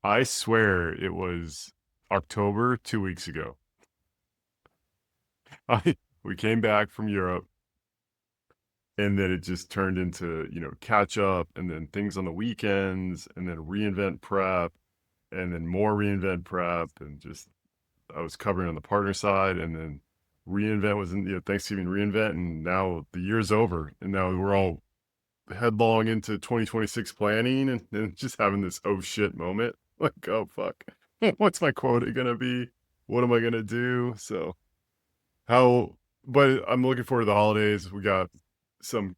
I swear it was October 2 weeks ago. We came back from Europe, and then it just turned into catch up, and then things on the weekends, and then reInvent prep, and then more reInvent prep, and just I was covering on the partner side, and then reInvent was in Thanksgiving reInvent, and now the year's over, and now we're all headlong into 2026 planning, and just having this oh shit moment. Like, oh fuck, what's my quota gonna be? What am I gonna do? So how? But I'm looking forward to the holidays. We got some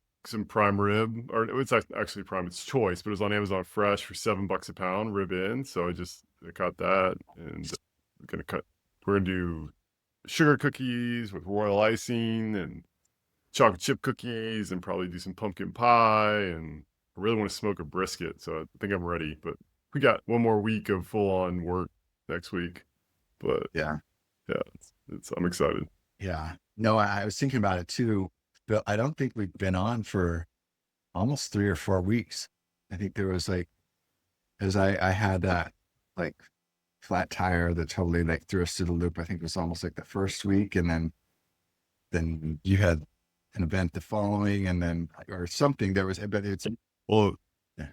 prime rib, or it's actually prime. It's choice, but it was on Amazon Fresh for $7 a pound, rib in. So I cut that, and we're gonna cut. We're gonna do sugar cookies with royal icing and chocolate chip cookies, and probably do some pumpkin pie. And I really want to smoke a brisket, so I think I'm ready. But we got one more week of full on work next week. But Yeah. yeah, it's I'm excited. Yeah. No, I was thinking about it too, but I don't think we've been on for almost 3 or 4 weeks. I think there was like, as I had that like flat tire that totally like threw us through the loop. I think it was almost like the first week, and then you had an event the following, and then or something. There was, but it's Well, yeah,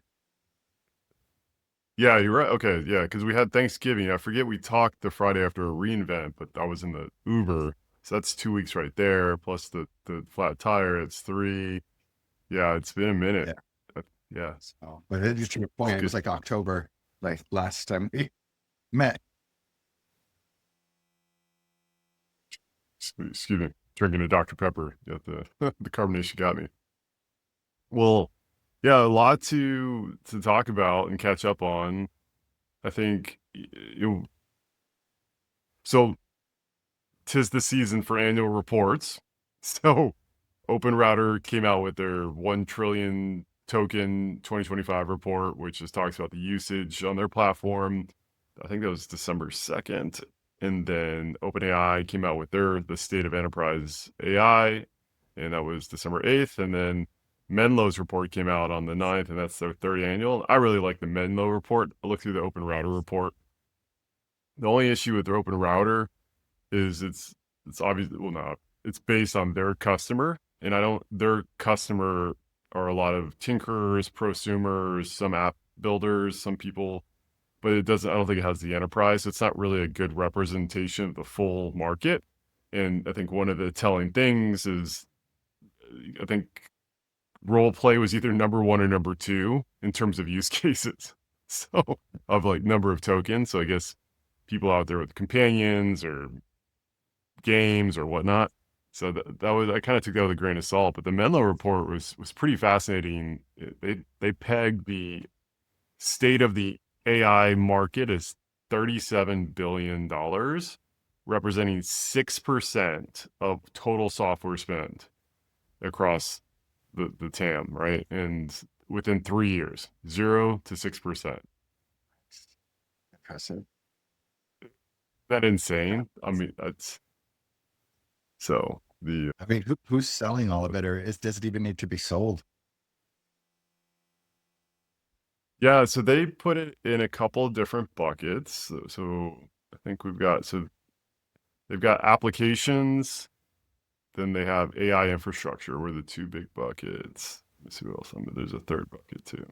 yeah, you're right. Okay, yeah, because we had Thanksgiving. I forget we talked the Friday after a reInvent, but I was in the Uber, so that's 2 weeks right there. Plus the flat tire, it's three. Yeah, it's been a minute. yeah. Yeah, So, but it, just to your it's point, it was good. like October, like last time we met. Excuse me, drinking a Dr. Pepper. Yeah, the the carbonation got me. Well, yeah, a lot to talk about and catch up on. I think so. 'Tis the season for annual reports. So Open Router came out with their 1 trillion token 2025 report, which just talks about the usage on their platform. I think that was December 2nd. And then OpenAI came out with the state of enterprise AI, and that was December 8th. And then Menlo's report came out on the 9th, and that's their third annual. I really like the Menlo report. I looked through the Open Router report. The only issue with the Open Router is it's obviously, well, not, it's based on their customer, and I don't their customer are a lot of tinkerers, prosumers, some app builders, some people, but it doesn't, I don't think it has the enterprise. It's not really a good representation of the full market. And I think one of the telling things is, I think role play was either number one or number two in terms of use cases. So of like number of tokens. So I guess people out there with companions or games or whatnot. So that was, I kind of took that with a grain of salt. But the Menlo report was pretty fascinating. They pegged the state of the AI market as $37 billion, representing 6% of total software spend across the TAM, right? And within 3 years, 0 to 6%. Impressive. That Yeah. insane? I mean, that's so the I mean, who's selling all of it, or does it even need to be sold? Yeah, so they put it in a couple of different buckets. So I think they've got applications, then they have AI infrastructure were the two big buckets. Let me see what else. There's a third bucket too.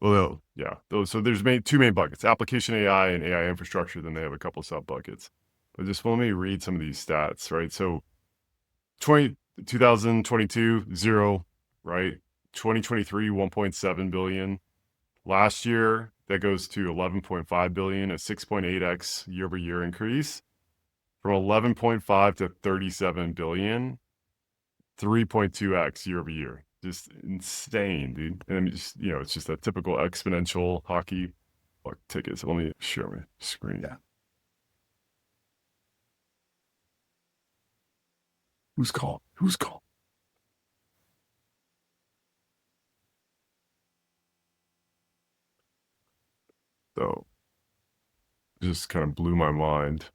Well, yeah, those. So there's two main buckets: application AI and AI infrastructure. Then they have a couple sub buckets. But just let me read some of these stats, right? So 2022 0, right? 2023 1.7 billion. Last year that goes to 11.5 billion, a 6.8x year over year increase. From 11.5 to 37 billion, 3.2x year over year. Just insane, dude. And I mean, just it's just a typical exponential hockey puck ticket. So let me share my screen. Yeah. Who's calling? Who's calling? So just kind of blew my mind.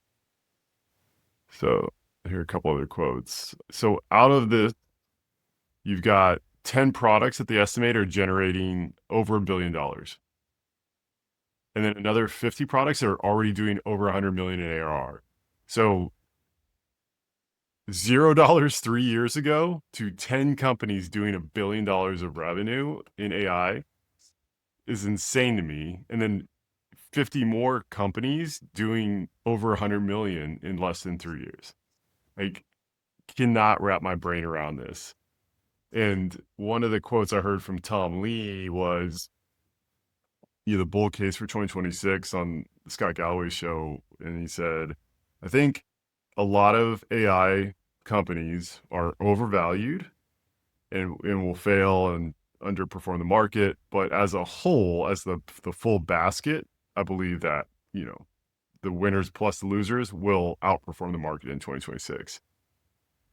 So here are a couple other quotes. So out of this, you've got 10 products that they estimate are generating over $1 billion. And then another 50 products that are already doing over 100 million in ARR. So $0 3 years ago to 10 companies doing $1 billion of revenue in AI is insane to me. And then 50 more companies doing over 100 million in less than 3 years. Like, cannot wrap my brain around this. And one of the quotes I heard from Tom Lee was, the bull case for 2026 on the Scott Galloway show. And he said, I think a lot of AI companies are overvalued and will fail and underperform the market. But as a whole, as the full basket, I believe that, the winners plus the losers will outperform the market in 2026.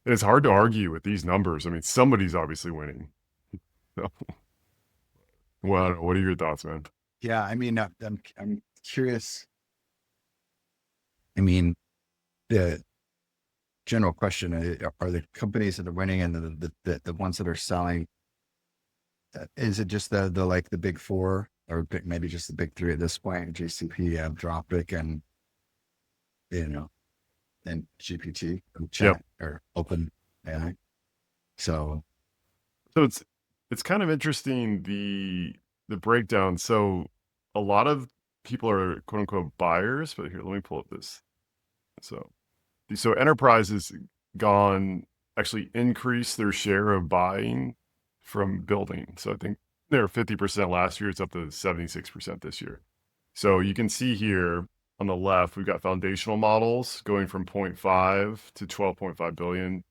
And it's hard to argue with these numbers. I mean, somebody's obviously winning. So, well, I don't know. What are your thoughts, man? Yeah, I mean, I'm curious. I mean, the general question are the companies that are winning and the ones that are selling, is it just the like the big four or maybe just the big three at this point, GCP, Anthropic, and and GPT or Yep. chat or open AI? So So it's kind of interesting, the breakdown. So a lot of people are quote unquote buyers, but here, let me pull up this. So enterprise has gone actually increased their share of buying from building. So I think they were 50% last year. It's up to 76% this year. So you can see here on the left, we've got foundational models going from 0.5 to 12.5 billion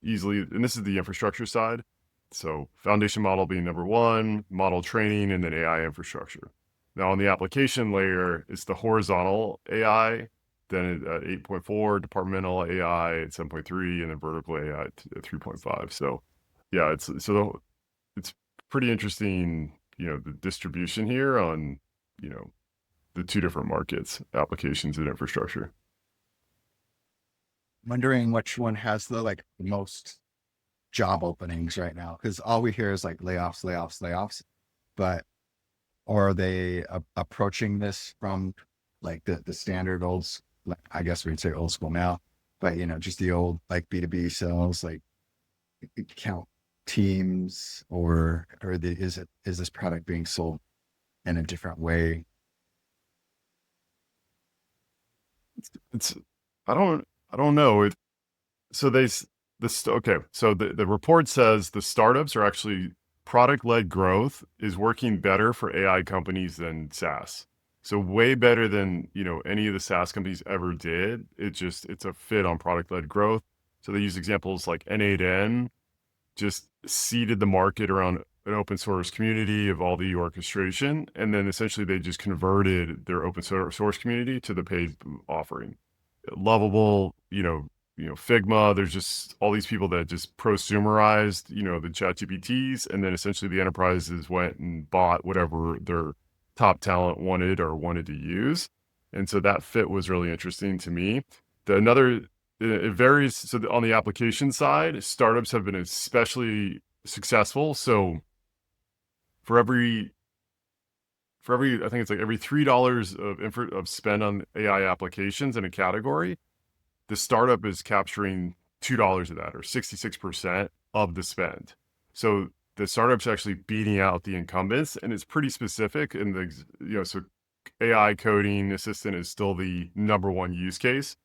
easily. And this is the infrastructure side. So foundation model being number one, model training, and then AI infrastructure. Now on the application layer, it's the horizontal AI, then at 8.4, departmental AI at 7.3, and then vertical AI at 3.5. So yeah, it's pretty interesting, the distribution here on, the two different markets, applications and infrastructure. wondering which one has the like most job openings right now, because all we hear is like layoffs, layoffs, layoffs. But or are they approaching this from like the standard I guess we'd say old school now, but just the old like B2B sales, like count teams, or is this product being sold in a different way? It's I don't know. So okay. So the report says the startups are actually product-led growth is working better for AI companies than SaaS. So way better than, any of the SaaS companies ever did. It's a fit on product-led growth. So they use examples like N8N just seeded the market around an open source community of all the orchestration. And then essentially they just converted their open source community to the paid offering. Lovable, Figma, there's just all these people that just prosumerized, the chat GPTs. And then essentially the enterprises went and bought whatever their top talent wanted to use. And so that fit was really interesting to me. It varies. So on the application side, startups have been especially successful. So for every, I think it's like every $3 of spend on AI applications in a category, the startup is capturing $2 of that, or 66% of the spend. So the startup's actually beating out the incumbents, and it's pretty specific. And so AI coding assistant is still the number one use case.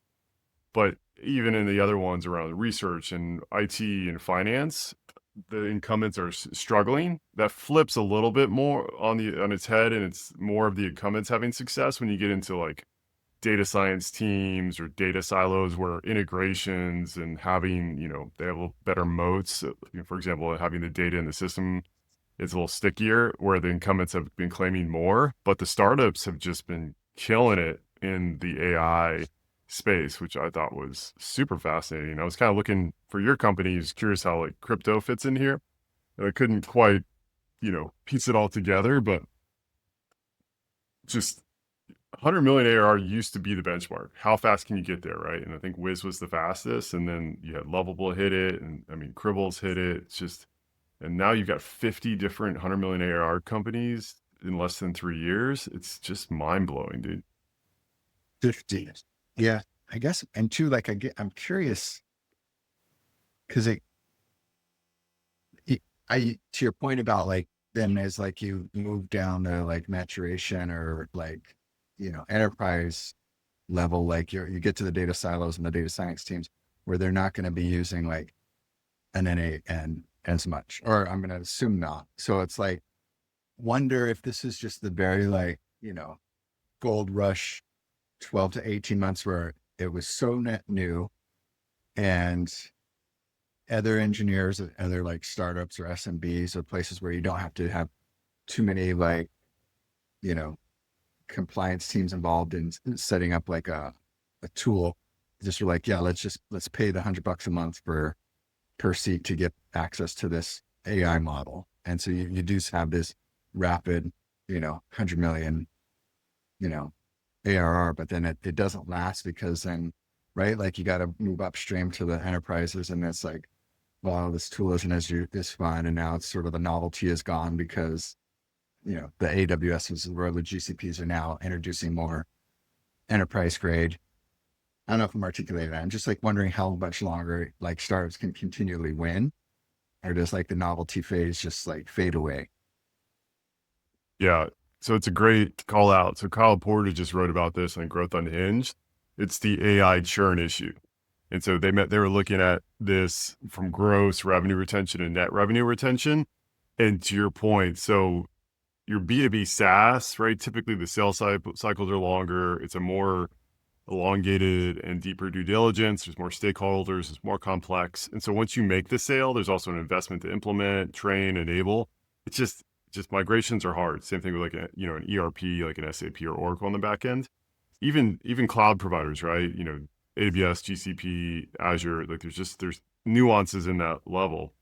But even in the other ones around research and IT and finance, the incumbents are struggling. That flips a little bit more on its head, and it's more of the incumbents having success when you get into like data science teams or data silos where integrations and having, they have a little better moats. For example, having the data in the system is a little stickier, where the incumbents have been claiming more, but the startups have just been killing it in the AI space, which I thought was super fascinating. I was kind of looking for your company, was curious how like crypto fits in here. And I couldn't quite, piece it all together, but just 100 million ARR used to be the benchmark. How fast can you get there, right? And I think Wiz was the fastest, and then you had Lovable hit it, and I mean Cribble's hit it. It's just And now you've got 50 different 100 million ARR companies in less than 3 years. It's just mind blowing, dude. 50. Yeah, I guess. And two, like I'm curious because to your point about like, then as like you move down to like maturation or like, enterprise level, like you get to the data silos and the data science teams where they're not going to be using like an NAN as much, or I'm going to assume not. So it's like, wonder if this is just the very like, gold rush 12 to 18 months where it was so net new and other engineers at other like startups or SMBs or places where you don't have to have too many like, you know, compliance teams involved in setting up like a tool. Just were like, yeah, let's pay the $100 a month per seat to get access to this AI model. And so you do have this rapid, 100 million, you know, ARR, but then it doesn't last because then, right? Like you got to move upstream to the enterprises and it's like, well, this tool isn't as fun. And now it's sort of the novelty is gone because, the AWSs or the GCPs are now introducing more enterprise grade. I don't know if I'm articulating that. I'm just like wondering how much longer like startups can continually win, or does like the novelty phase just like fade away? Yeah. So it's a great call out. So Kyle Porter just wrote about this on Growth Unhinged. It's the AI churn issue. And so they were looking at this from gross revenue retention and net revenue retention. And to your point, so your B2B SaaS, right? Typically the sales cycles are longer. It's a more elongated and deeper due diligence. There's more stakeholders. It's more complex. And so once you make the sale, there's also an investment to implement, train, enable. It's just migrations are hard. Same thing with like an ERP, like an SAP or Oracle on the back end. Even cloud providers, right? AWS, GCP, Azure. Like there's nuances in that level.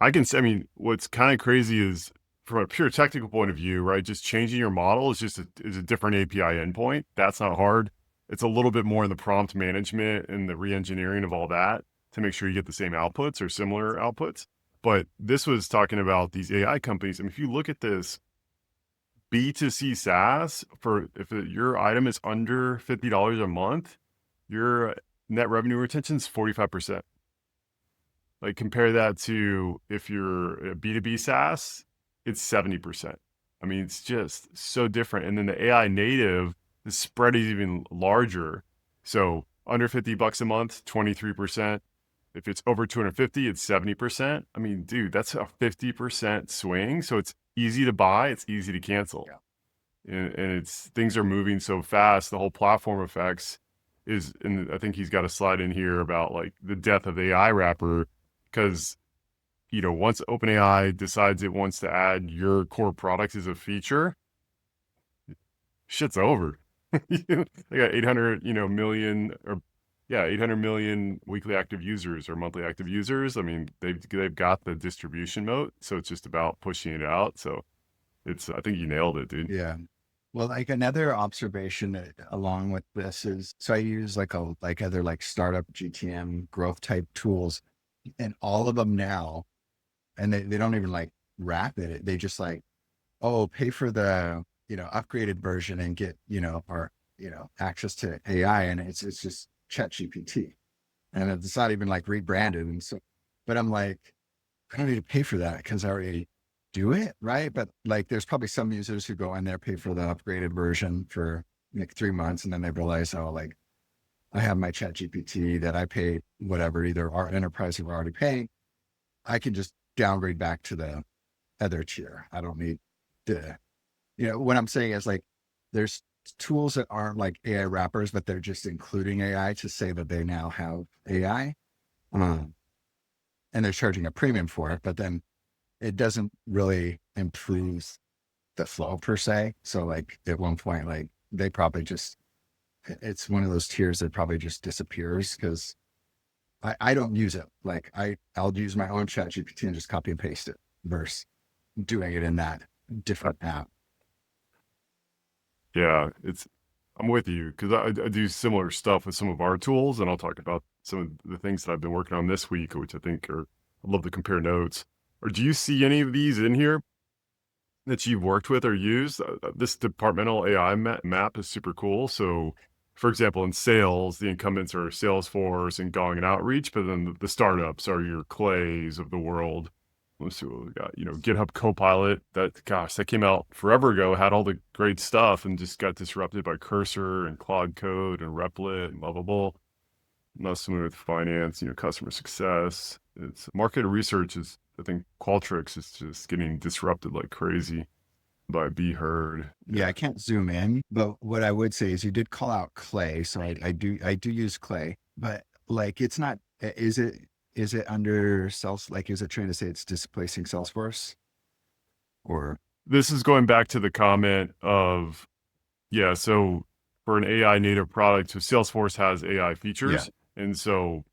I mean, what's kind of crazy is from a pure technical point of view, right? Just changing your model is a different API endpoint. That's not hard. It's a little bit more in the prompt management and the re-engineering of all that to make sure you get the same outputs or similar outputs. But this was talking about these AI companies. I mean, if you look at this B2C SaaS your item is under $50 a month, your net revenue retention is 45%. Like compare that to if you're a B2B SaaS, it's 70%. I mean, it's just so different. And then the AI native, the spread is even larger. So under $50 a month, 23%. If it's over 250, it's 70%. I mean, dude, that's a 50% swing. So it's easy to buy, it's easy to cancel. Yeah. And it's things are moving so fast. The whole platform effects and I think he's got a slide in here about like the death of AI wrapper because once OpenAI decides it wants to add your core product as a feature, shit's over. They got 800, million or yeah, 800 million weekly active users or monthly active users. I mean, they've got the distribution moat, so it's just about pushing it out. So I think you nailed it, dude. Yeah. Well, like another observation along with this is, so I use like other like startup GTM growth type tools, and all of them now, and they don't even like wrap it. They just like, oh, pay for the, upgraded version and get, access to AI. And it's just Chat GPT. And it's not even like rebranded. And so, but I'm like, I don't need to pay for that because I already do it. Right. But like, there's probably some users who go in there, pay for the upgraded version for like 3 months. And then they realize, oh, like I have my Chat GPT that I paid whatever, either our enterprise who are already paying. I can just downgrade back to the other tier. I don't need to, what I'm saying is like, there's tools that aren't like AI wrappers, but they're just including AI to say that they now have AI. Um, and they're charging a premium for it, but then it doesn't really improve the flow per se. So like at one point, like they probably just, it's one of those tiers that probably just disappears because I don't use it. Like I'll use my own Chat GPT and just copy and paste it versus doing it in that different app. Yeah, I'm with you because I do similar stuff with some of our tools, and I'll talk about some of the things that I've been working on this week, which I think I'd love to compare notes. Or do you see any of these in here that you've worked with or used? This departmental AI map is super cool. So, for example, in sales, the incumbents are Salesforce and Gong and Outreach, but then the startups are your Clays of the world. Let's see what we got. GitHub Copilot. That came out forever ago. Had all the great stuff and just got disrupted by Cursor and Claude Code and Replit and Lovable. Not familiar with finance. Customer success. It's market research is. I think Qualtrics is just getting disrupted like crazy by Be Heard. Yeah, I can't zoom in, but what I would say is you did call out Clay, so I do use Clay, but like it's not. Is it under Salesforce? Like, is it trying to say it's displacing Salesforce? Or This is going back to the comment of, yeah, so for an AI native product, so Salesforce has AI yeah, features. And so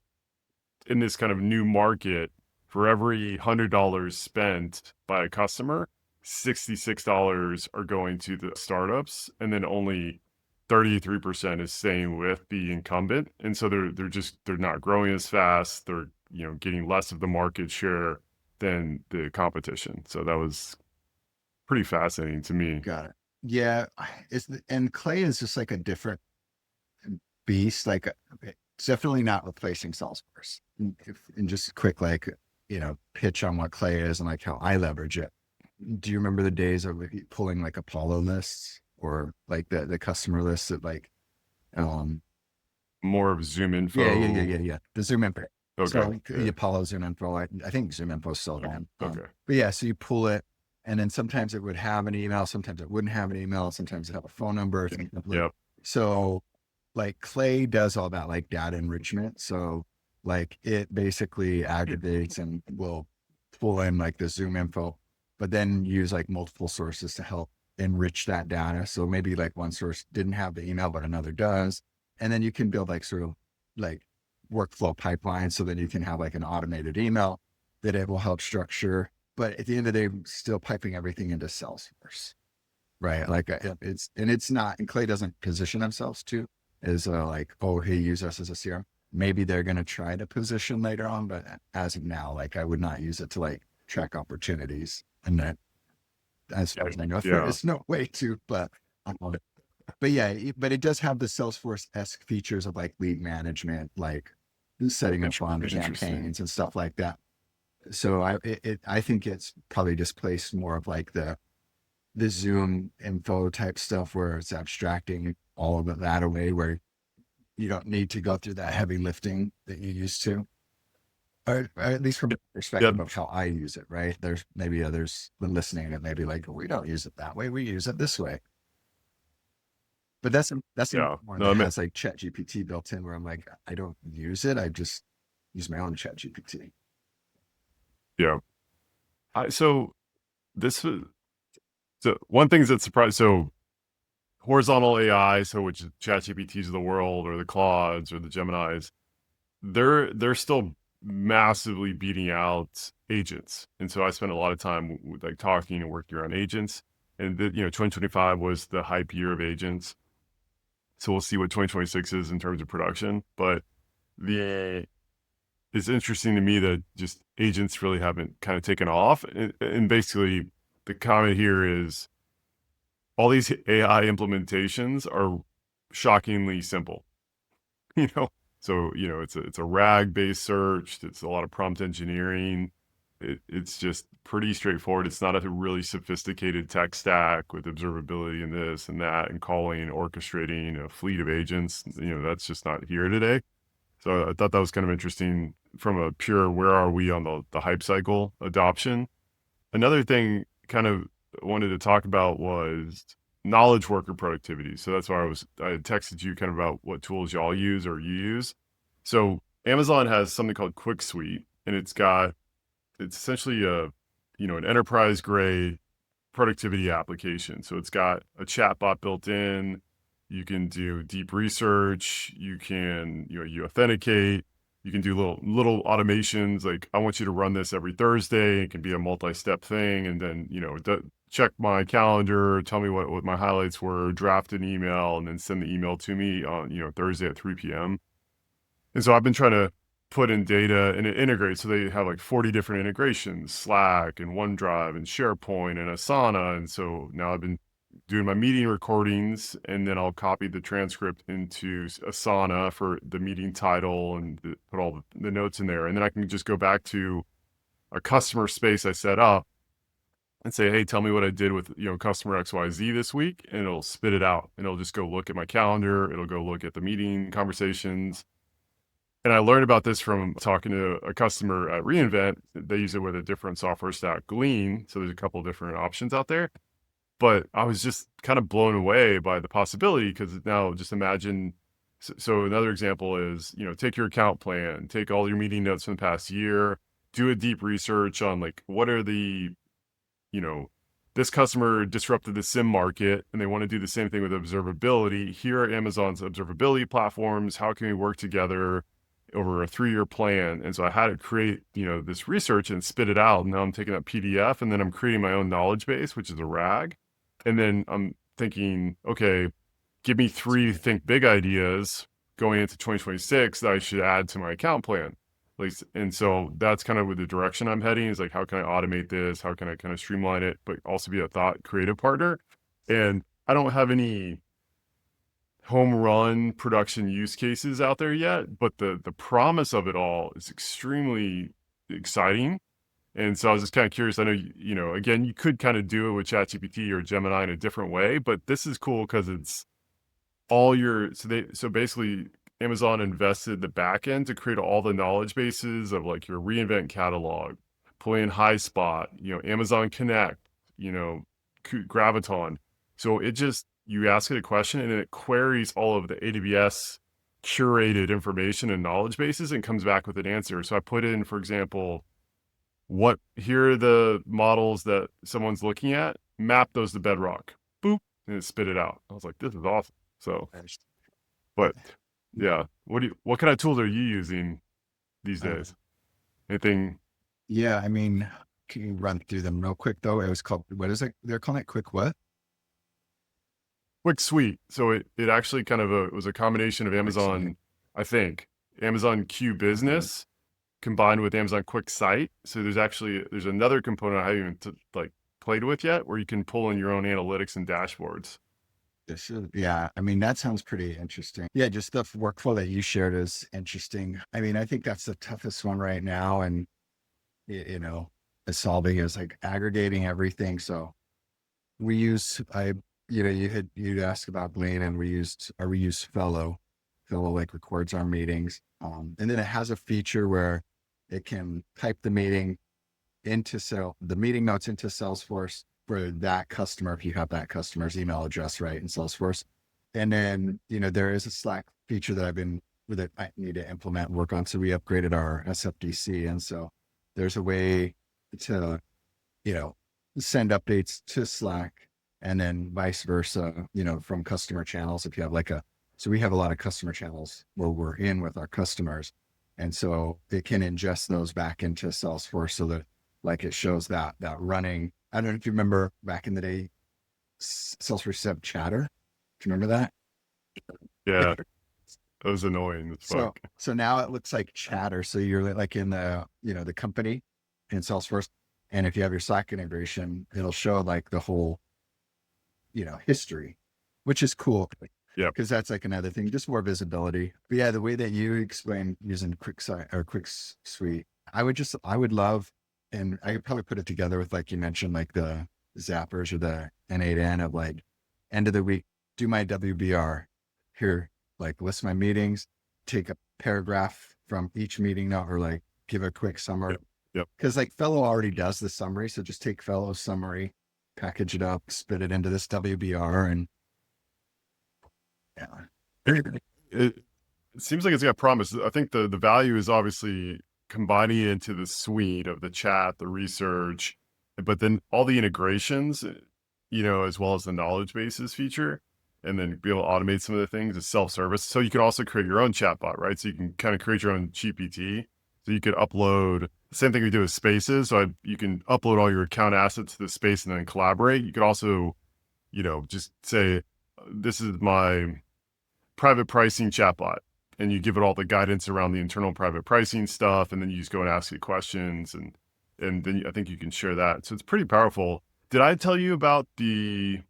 in this kind of new market, for every $100 spent by a customer, $66 are going to the startups, and then only 33% is staying with the incumbent. And so they're not growing as fast. They're getting less of the market share than the competition. So that was pretty fascinating to me. got it. Yeah, and Clay is just like a different beast. Like, it's definitely not replacing Salesforce. And just a quick, like, pitch on what Clay is and like how I leverage it. Do you remember the days of like, pulling like Apollo lists or like the customer lists that like, um, More of Zoom info. yeah. The Zoom info. So Okay. like, the Yeah. Apollo Zoom info, I think Zoom info is still around. Okay. But yeah, so you pull it, and then sometimes it would have an email, sometimes it wouldn't have an email, sometimes it have a phone number. Yep. So like Clay does all that like data enrichment. So like it basically aggregates and will pull in like the Zoom info, but then use like multiple sources to help enrich that data. So maybe like one source didn't have the email, but another does. And then you can build like sort of like workflow pipeline. So then you can have like an automated email that it will help structure. But at the end of the day, still piping everything into Salesforce, right? Like it's not, and Clay doesn't position themselves to as like, oh, hey, use us as a CRM. Maybe they're going to try to position later on, but as of now, like I would not use it to like track opportunities. And that, as far as I know, there Yeah. is no way to, um, but yeah, but it does have the Salesforce-esque features of like lead management, like setting up on Interesting. campaigns and stuff like that. So I think it's probably displaced more of like the Zoom info type stuff where it's abstracting all of that away, where you don't need to go through that heavy lifting that you used to. Or at least from the Yep. perspective of how I use it, right? There's maybe others listening that maybe like, we don't use it that way. We use it this way. But that's Yeah. one No, that I mean, has like Chat GPT built in where I'm like, I don't use it. I just use my own Chat GPT. yeah. So this was so one thing that surprised. So horizontal AI, so which is ChatGPTs of the world or the Claudes or the Geminis, they're still massively beating out agents. And so I spent a lot of time with, like talking and working around agents. And 2025 was the hype year of agents. So we'll see what 2026 is in terms of production. But the it's interesting to me that just agents really haven't kind of taken off. And basically, the comment here is all these AI implementations are shockingly simple. You know, so it's a RAG based search. It's a lot of prompt engineering. It's just pretty straightforward. It's not a really sophisticated tech stack with observability and this and that and calling, orchestrating a fleet of agents. That's just not here today. So I thought that was kind of interesting from a pure where are we on the hype cycle adoption. Another thing kind of wanted to talk about was knowledge worker productivity. So that's why I had texted you kind of about what tools y'all use or you use. So Amazon has something called Quick Suite, and it's essentially an enterprise grade productivity application. So it's got a chatbot built in. You can do deep research. You can, you authenticate. You can do little automations like I want you to run this every Thursday. It can be a multi-step thing, and then check my calendar, tell me what my highlights were, draft an email, and then send the email to me on Thursday at 3 p.m. And so I've been trying to put in data and it integrates. So they have like 40 different integrations, Slack and OneDrive and SharePoint and Asana. And so now I've been doing my meeting recordings, and then I'll copy the transcript into Asana for the meeting title and put all the notes in there. And then I can just go back to a customer space I set up and say, hey, tell me what I did with, customer XYZ this week. And it'll spit it out, and it'll just go look at my calendar. It'll go look at the meeting conversations. And I learned about this from talking to a customer at reInvent. They use it with a different software stack, Glean. So there's a couple of different options out there. But I was just kind of blown away by the possibility, because now just imagine. So another example is, take your account plan, take all your meeting notes from the past year, do a deep research on like, what are the, you know, this customer disrupted the SIM market and they want to do the same thing with observability. Here are Amazon's observability platforms. How can we work together over a 3-year plan? And so I had to create, this research and spit it out. And now I'm taking that PDF, and then I'm creating my own knowledge base, which is a RAG. And then I'm thinking, okay, give me 3 think big ideas going into 2026 that I should add to my account plan. And so that's kind of with the direction I'm heading, is like, how can I automate this? How can I kind of streamline it, but also be a thought creative partner? And I don't have any home run production use cases out there yet, but the promise of it all is extremely exciting. And so I was just kind of curious. I know, again, you could kind of do it with ChatGPT or Gemini in a different way, but this is cool because it's all so basically Amazon invested the back end to create all the knowledge bases of like your reInvent catalog, pull in HighSpot, Amazon Connect, Graviton. So you ask it a question and it queries all of the AWS curated information and knowledge bases and comes back with an answer. So I put in, for example, here are the models that someone's looking at, map those to Bedrock, boop, and it spit it out. I was like, this is awesome. So, but yeah, what kind of tools are you using these days? Anything? Yeah, I mean, can you run through them real quick though? It was called, what is it? They're calling it Quick what? Quick Suite. So it actually kind of it was a combination of Quick Suite. Amazon, I think, Amazon Q Business combined with Amazon Quick Site. So there's another component I haven't even played with yet, where you can pull in your own analytics and dashboards. Yeah, I mean, that sounds pretty interesting. Yeah, just the workflow that you shared is interesting. I mean, I think that's the toughest one right now. And, solving is like aggregating everything. So you'd ask about Glean, and we use Fellow. Fellow like records our meetings. And then it has a feature where it can type the meeting the meeting notes into Salesforce for that customer, if you have that customer's email address right in Salesforce. And then, there is a Slack feature that I need to implement, work on. So we upgraded our SFDC. And so there's a way to, send updates to Slack, and then vice versa, from customer channels. If you have so we have a lot of customer channels where we're in with our customers. And so it can ingest those back into Salesforce so that it shows that running. I don't know if you remember back in the day, Salesforce used to have chatter. Do you remember that? Yeah, that was annoying as fuck. So now it looks like chatter. So you're like in the, the company in Salesforce. And if you have your Slack integration, it'll show like the whole, history, which is cool. Yeah. Because that's like another thing, just more visibility. But yeah, the way that you explain using Quick Suite, I would love, and I could probably put it together with, like you mentioned, like the Zappers or the N8N of like end of the week, do my WBR here, like list my meetings, take a paragraph from each meeting note, or like give a quick summary. Yep. Cause like Fellow already does the summary. So just take Fellow's summary, package it up, spit it into this WBR, and yeah. It seems like it's got promise. I think the value is obviously combining it into the suite of the chat, the research, but then all the integrations, as well as the knowledge bases feature, and then be able to automate some of the things as self-service. So you can also create your own chatbot, right? So you can kind of create your own GPT. So you could upload the same thing we do with Spaces. So you can upload all your account assets to the space and then collaborate. You could also, just say, this is my private pricing chatbot. and you give it all the guidance around the internal private pricing stuff, and then you just go and ask it questions, and then I think you can share that. So it's pretty powerful. Did I tell you about the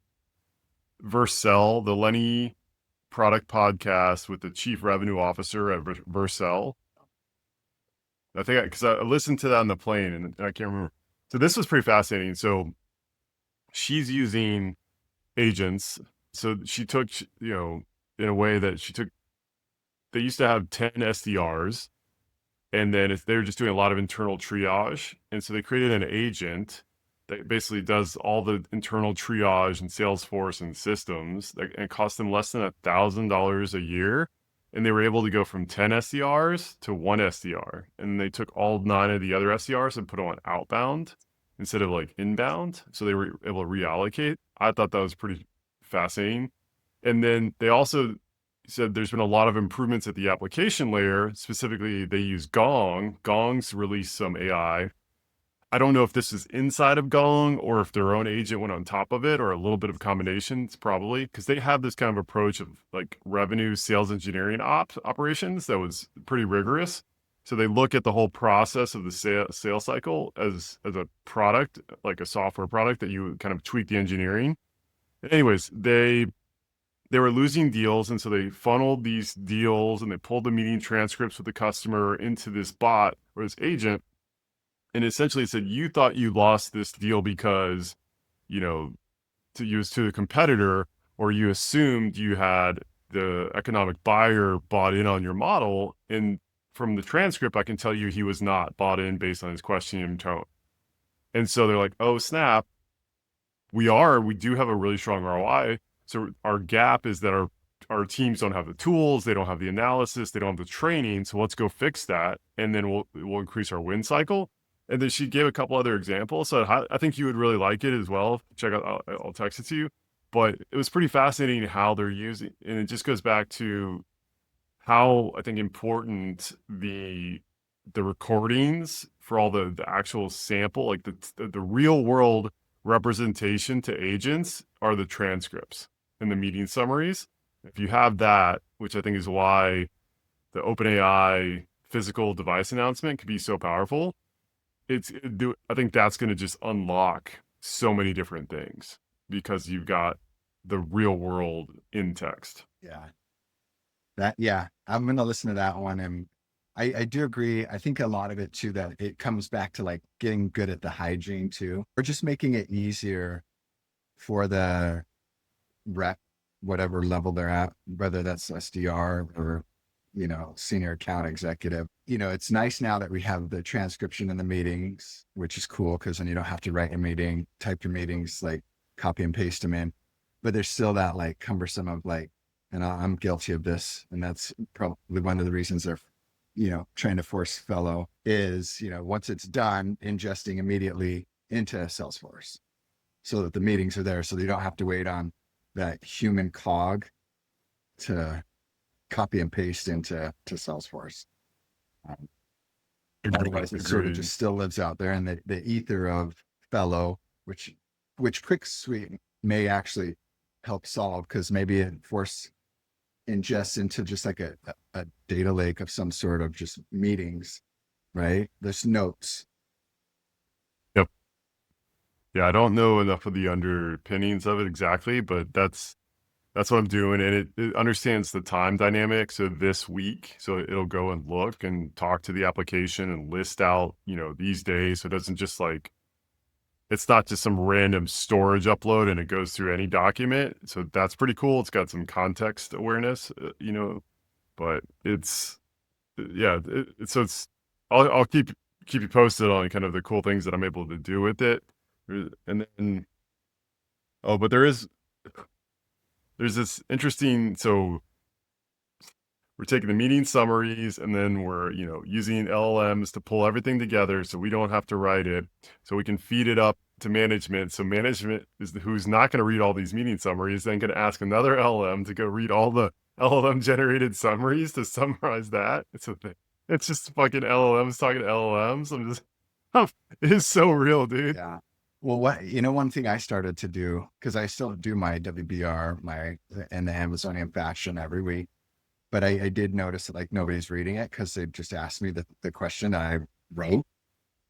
Vercel, the Lenny product podcast with the chief revenue officer at Vercel? I think because I listened to that on the plane and I can't remember. So this was pretty fascinating. So she's using agents. So she took, in a way that they used to have 10 SDRs, and then if they were just doing a lot of internal triage. And so they created an agent that basically does all the internal triage and Salesforce and systems, and it cost them less than $1,000 a year. And they were able to go from 10 SDRs to one SDR. And they took all 9 of the other SDRs and put them on outbound instead of like inbound. So they were able to reallocate. I thought that was pretty fascinating. And then they also said there's been a lot of improvements at the application layer. Specifically, they use Gong. Gong's released some AI. I don't know if this is inside of Gong or if their own agent went on top of it, or a little bit of combinations, probably, because they have this kind of approach of like revenue sales engineering operations that was pretty rigorous. So they look at the whole process of the sales cycle as a product, like a software product that you kind of tweak the engineering. Anyways, they were losing deals, and so they funneled these deals and they pulled the meeting transcripts with the customer into this bot or this agent, and essentially said, you thought you lost this deal because, to use to the competitor, or you assumed you had the economic buyer bought in on your model. And from the transcript, I can tell you he was not bought in based on his questioning and tone. And so they're like, oh, snap. We do have a really strong ROI. So our gap is that our teams don't have the tools, they don't have the analysis, they don't have the training. So let's go fix that, and then we'll increase our win cycle. And then she gave a couple other examples. So I think you would really like it as well. Check out, I'll text it to you. But it was pretty fascinating how they're using, and it just goes back to how I think important the recordings for all the actual sample, like the real world representation to agents, are the transcripts and the meeting summaries. If you have that, which I think is why the OpenAI physical device announcement could be so powerful, I think that's going to just unlock so many different things because you've got the real world in text. Yeah, I'm going to listen to that one. And I do agree. I think a lot of it too, that it comes back to like getting good at the hygiene too, or just making it easier for the rep, whatever level they're at, whether that's SDR or, senior account executive. It's nice now that we have the transcription in the meetings, which is cool because then you don't have to write a meeting, type your meetings, like copy and paste them in. But there's still that like cumbersome of like, and I'm guilty of this. And that's probably one of the reasons they're, trying to force fellow is, once it's done, ingesting immediately into Salesforce so that the meetings are there. So they don't have to wait on that human cog to copy and paste into Salesforce. Otherwise, it sort of just still lives out there in the ether of fellow, which Quick Suite may actually help solve, because maybe it force ingests into just like a data lake of some sort of just meetings, right? There's notes. Yep. Yeah, I don't know enough of the underpinnings of it exactly, but that's what I'm doing. And it understands the time dynamics of this week. So it'll go and look and talk to the application and list out, these days. So it doesn't just like, it's not just some random storage upload and it goes through any document. So that's pretty cool. It's got some context awareness, but it's, yeah. I'll keep you posted on kind of the cool things that I'm able to do with it. And then, but there's this interesting, so we're taking the meeting summaries and then we're, using LLMs to pull everything together so we don't have to write it, so we can feed it up to management. So management is who's not going to read all these meeting summaries, then going to ask another LLM to go read all the LLM generated summaries to summarize that. It's just fucking LLMs talking to LLMs. It is so real, dude. Yeah. Well, one thing I started to do, because I still do my WBR, and the Amazonian fashion every week. but I did notice that like nobody's reading it because they just asked me the question I wrote.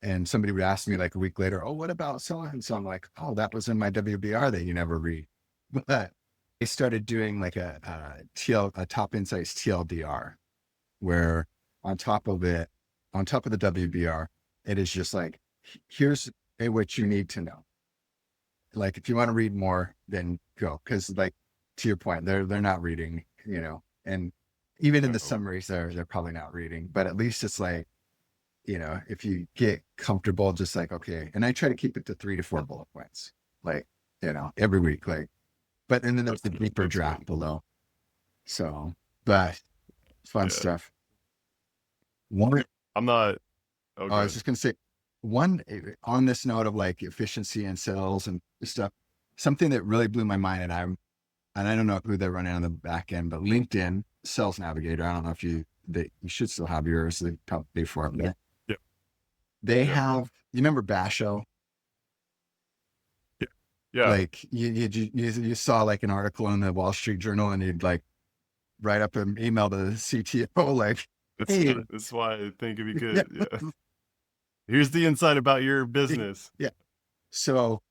And somebody would ask me like a week later, oh, what about so and so? I'm like, oh, that was in my WBR that you never read. But they started doing like a top insights TLDR, where on top of it, on top of the WBR, it is just like, here's what you need to know. Like, if you want to read more, then go. Cause like, to your point, they're not reading, and even in the No. summaries, they're probably not reading, but at least it's like, if you get comfortable, just like, okay. And I try to keep it to 3 to 4 bullet points, like, every week, like, but, and then there's the deeper That's draft good. below. So, but fun Yeah. stuff. One, I'm not. Oh, oh, I was good. just going to say one on this note of like efficiency and sales and stuff, something that really blew my mind. And I don't know who they're running on the back end, but LinkedIn Sales Navigator. I don't know if you should still have yours. They probably pay for it. But Yeah. they Yeah. have, you remember Basho? Yeah. Yeah. Like you saw like an article in the Wall Street Journal and you'd like write up an email to the CTO, like, That's hey, that's why I think it'd be yeah, good. Yeah. Here's the insight about your business. yeah. So,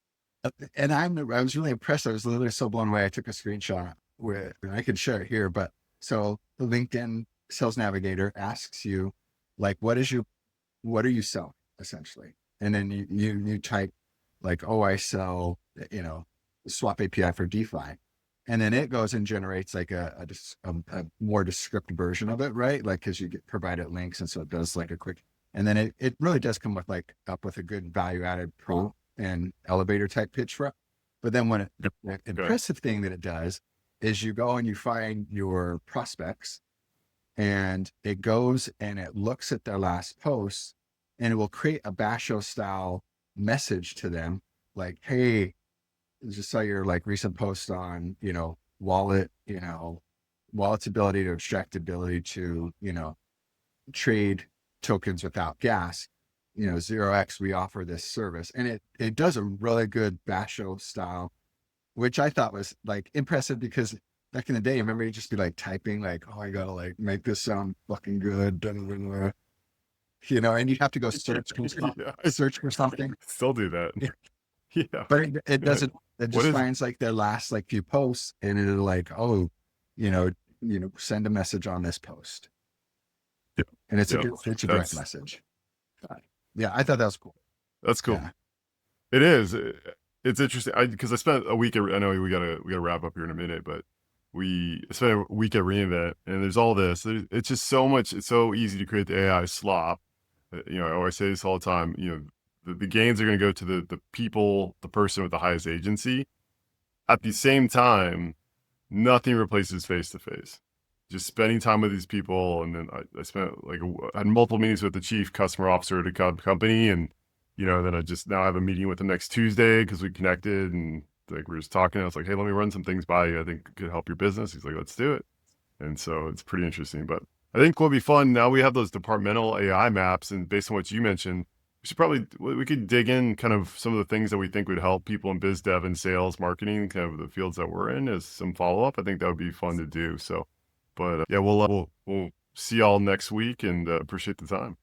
and I was really impressed. I was literally so blown away. I took a screenshot with, and I could share it here, but so the LinkedIn Sales Navigator asks you, like, what are you selling essentially? And then you type like, oh, I sell, swap API for DeFi. And then it goes and generates like a more descriptive version of it, right? Like, cause you get provided links. And so it does like a quick, and then it really does come with like up with a good value added prompt and elevator type pitch for it. But then the Okay. impressive thing that it does is you go and you find your prospects and it goes and it looks at their last post and it will create a Basho style message to them. Like, hey, just saw your like recent post on, wallet, wallet's ability to abstract ability to, trade tokens without gas, 0x, we offer this service. And it does a really good Basho style, which I thought was like impressive because back in the day, remember you just be like typing like, oh, I gotta like make this sound fucking good. And you'd have to go Yeah. search for something. Still do that. Yeah. But it doesn't, it What just is? finds like their last like few posts and it'll like, oh, you know, send a message on this post. Yeah. And Yeah. it's a direct That's message. Yeah, I thought that was cool. that's cool. Yeah. It is. It's interesting. Because I spent a week. I know we gotta wrap up here in a minute, but we spent a week at reInvent, and there's all this. It's just so much. It's so easy to create the AI slop. I always say this all the time. The gains are going to go to the people, the person with the highest agency. At the same time, nothing replaces face to face. Just spending time with these people, and then I spent like I had multiple meetings with the chief customer officer at a company, and then I just now have a meeting with him next Tuesday because we connected and like we were just talking. I was like, hey, let me run some things by you. I think it could help your business. He's like, let's do it. And so it's pretty interesting. But I think what'll be fun now we have those departmental AI maps, and based on what you mentioned, we could dig in kind of some of the things that we think would help people in biz dev and sales, marketing, kind of the fields that we're in as some follow up. I think that would be fun to do. So, but yeah, we'll see y'all next week and appreciate the time.